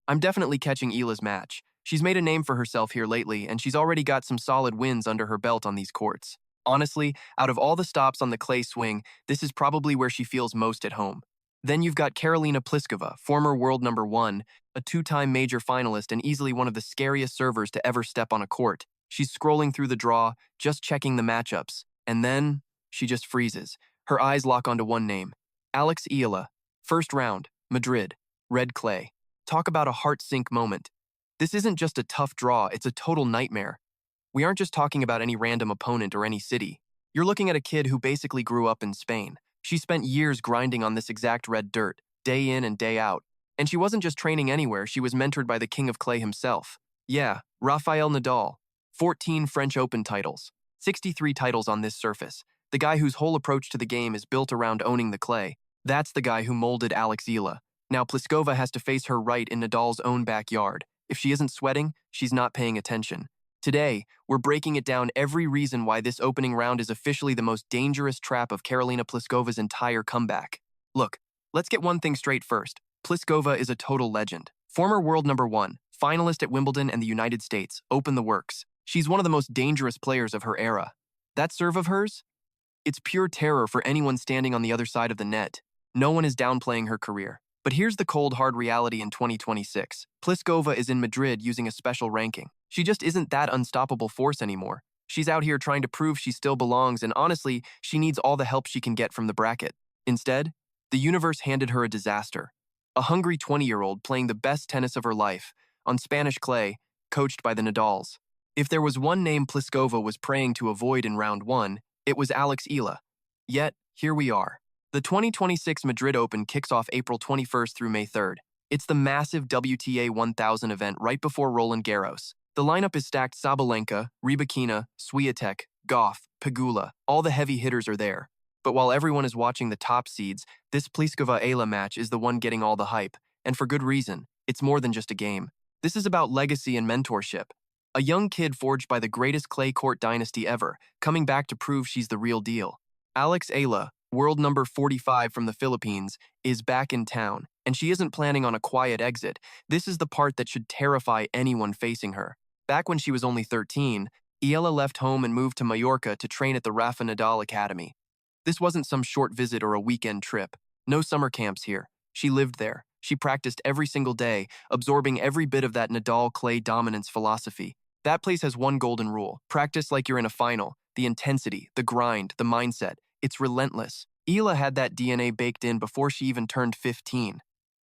I'm definitely catching Eala's match. She's made a name for herself here lately, and she's already got some solid wins under her belt on these courts. Honestly, out of all the stops on the clay swing, this is probably where she feels most at home. Then you've got Karolina Pliskova, former world number one, a two-time major finalist and easily one of the scariest servers to ever step on a court. She's scrolling through the draw, just checking the matchups, and then she just freezes. Her eyes lock onto one name, Alex Eala. First round, Madrid, red clay. Talk about a heart-sink moment. This isn't just a tough draw, it's a total nightmare. We aren't just talking about any random opponent or any city. You're looking at a kid who basically grew up in Spain. She spent years grinding on this exact red dirt, day in and day out. And she wasn't just training anywhere, she was mentored by the king of clay himself. Yeah, Rafael Nadal. 14 French Open titles. 63 titles on this surface. The guy whose whole approach to the game is built around owning the clay. That's the guy who molded Alex Eala. Now Pliskova has to face her right in Nadal's own backyard. If she isn't sweating, she's not paying attention. Today, we're breaking it down every reason why this opening round is officially the most dangerous trap of Karolina Pliskova's entire comeback. Look, let's get one thing straight first. Pliskova is a total legend. Former world number one, finalist at Wimbledon and the United States, open the works. She's one of the most dangerous players of her era. That serve of hers? It's pure terror for anyone standing on the other side of the net. No one is downplaying her career. But here's the cold, hard reality in 2026. Pliskova is in Madrid using a special ranking. She just isn't that unstoppable force anymore. She's out here trying to prove she still belongs, and honestly, she needs all the help she can get from the bracket. Instead, the universe handed her a disaster. A hungry 20-year-old playing the best tennis of her life, on Spanish clay, coached by the Nadals. If there was one name Pliskova was praying to avoid in round one, it was Alex Eala. Yet, here we are. The 2026 Madrid Open kicks off April 21st through May 3rd. It's the massive WTA 1000 event right before Roland Garros. The lineup is stacked: Sabalenka, Rybakina, Swiatek, Goff, Pegula. All the heavy hitters are there. But while everyone is watching the top seeds, this Pliskova-Eala match is the one getting all the hype. And for good reason. It's more than just a game. This is about legacy and mentorship. A young kid forged by the greatest clay court dynasty ever, coming back to prove she's the real deal. Alex Eala, world number 45 from the Philippines, is back in town, and she isn't planning on a quiet exit. This is the part that should terrify anyone facing her. Back when she was only 13, Eala left home and moved to Mallorca to train at the Rafa Nadal Academy. This wasn't some short visit or a weekend trip. No summer camps here. She lived there. She practiced every single day, absorbing every bit of that Nadal clay dominance philosophy. That place has one golden rule: practice like you're in a final. The intensity, the grind, the mindset. It's relentless. Eala had that DNA baked in before she even turned 15.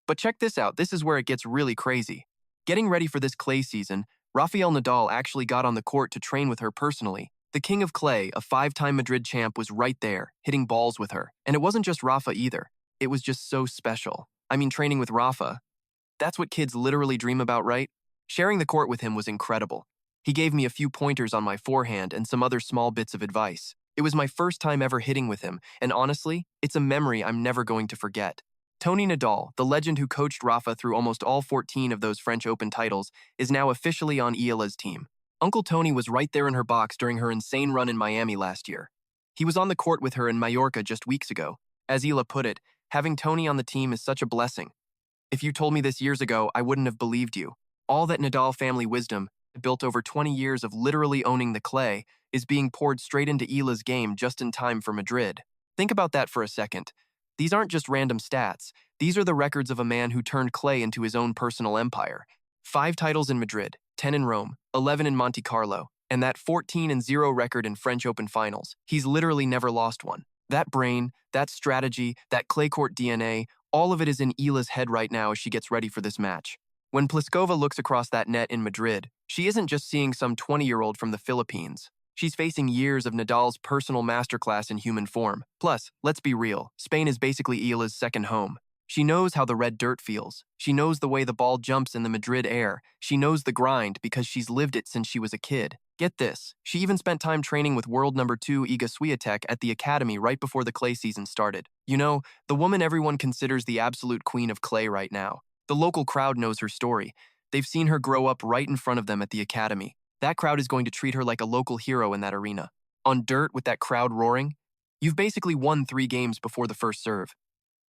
But check this out, this is where it gets really crazy. Getting ready for this clay season, Rafael Nadal actually got on the court to train with her personally. The king of clay, a 5-time Madrid champ, was right there, hitting balls with her. And it wasn't just Rafa either. It was just so special. I mean, training with Rafa. That's what kids literally dream about, right? Sharing the court with him was incredible. He gave me a few pointers on my forehand and some other small bits of advice. It was my first time ever hitting with him, and honestly, it's a memory I'm never going to forget. Toni Nadal, the legend who coached Rafa through almost all 14 of those French Open titles, is now officially on Eala's team. Uncle Tony was right there in her box during her insane run in Miami last year. He was on the court with her in Mallorca just weeks ago. As Eala put it, having Tony on the team is such a blessing. If you told me this years ago, I wouldn't have believed you. All that Nadal family wisdom, built over 20 years of literally owning the clay, is being poured straight into Eala's game just in time for Madrid. Think about that for a second. These aren't just random stats. These are the records of a man who turned clay into his own personal empire. 5 titles in Madrid, 10 in Rome, 11 in Monte Carlo, and that 14-0 record in French Open finals. He's literally never lost one. That brain, that strategy, that clay court DNA, all of it is in Eala's head right now as she gets ready for this match. When Pliskova looks across that net in Madrid, she isn't just seeing some 20-year-old from the Philippines. She's facing years of Nadal's personal masterclass in human form. Plus, let's be real, Spain is basically Eala's second home. She knows how the red dirt feels. She knows the way the ball jumps in the Madrid air. She knows the grind because she's lived it since she was a kid. Get this, she even spent time training with world number 2 Iga Swiatek at the academy right before the clay season started. You know, the woman everyone considers the absolute queen of clay right now. The local crowd knows her story. They've seen her grow up right in front of them at the academy. That crowd is going to treat her like a local hero in that arena. On dirt with that crowd roaring, you've basically won 3 games before the first serve.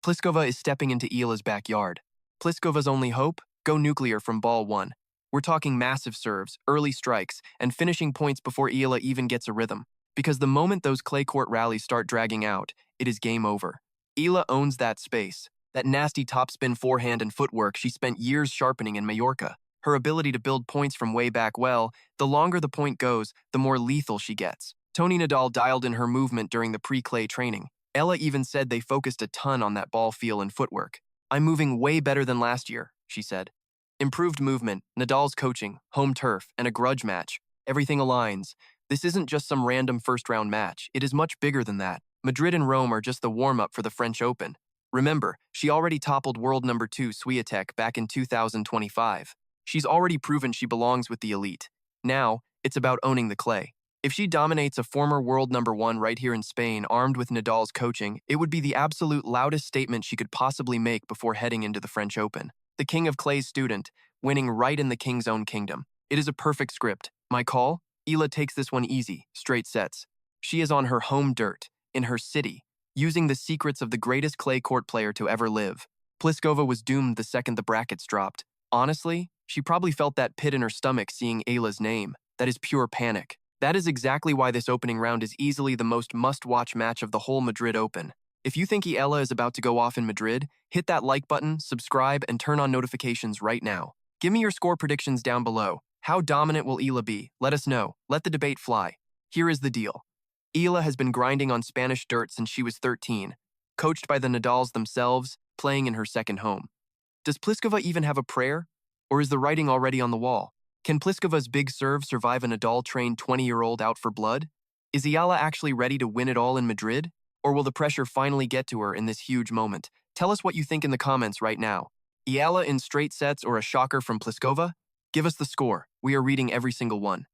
Pliskova is stepping into Eala's backyard. Pliskova's only hope? go nuclear from ball one. We're talking massive serves, early strikes, and finishing points before Eala even gets a rhythm. Because the moment those clay court rallies start dragging out, it is game over. Eala owns that space. That nasty topspin forehand and footwork she spent years sharpening in Mallorca. Her ability to build points from way back, well, the longer the point goes, the more lethal she gets. Toni Nadal dialed in her movement during the pre-clay training. Eala even said they focused a ton on that ball feel and footwork. "I'm moving way better than last year," she said. Improved movement, Nadal's coaching, home turf, and a grudge match. Everything aligns. This isn't just some random first-round match. It is much bigger than that. Madrid and Rome are just the warm-up for the French Open. Remember, she already toppled world number 2 Swiatek back in 2025. She's already proven she belongs with the elite. Now, it's about owning the clay. If she dominates a former world number 1 right here in Spain armed with Nadal's coaching, it would be the absolute loudest statement she could possibly make before heading into the French Open. The king of clay's student, winning right in the king's own kingdom. It is a perfect script. My call? Eala takes this one easy, straight sets. She is on her home dirt, in her city, using the secrets of the greatest clay court player to ever live. Pliskova was doomed the second the brackets dropped. Honestly, she probably felt that pit in her stomach seeing Eala's name. That is pure panic. That is exactly why this opening round is easily the most must-watch match of the whole Madrid Open. If you think Eala is about to go off in Madrid, hit that like button, subscribe, and turn on notifications right now. Give me your score predictions down below. How dominant will Eala be? Let us know. Let the debate fly. Here is the deal. Eala has been grinding on Spanish dirt since she was 13, coached by the Nadals themselves, playing in her second home. Does Pliskova even have a prayer? Or is the writing already on the wall? Can Pliskova's big serve survive a Nadal-trained 20-year-old out for blood? Is Eala actually ready to win it all in Madrid? Or will the pressure finally get to her in this huge moment? Tell us what you think in the comments right now. Eala in straight sets or a shocker from Pliskova? Give us the score. We are reading every single one.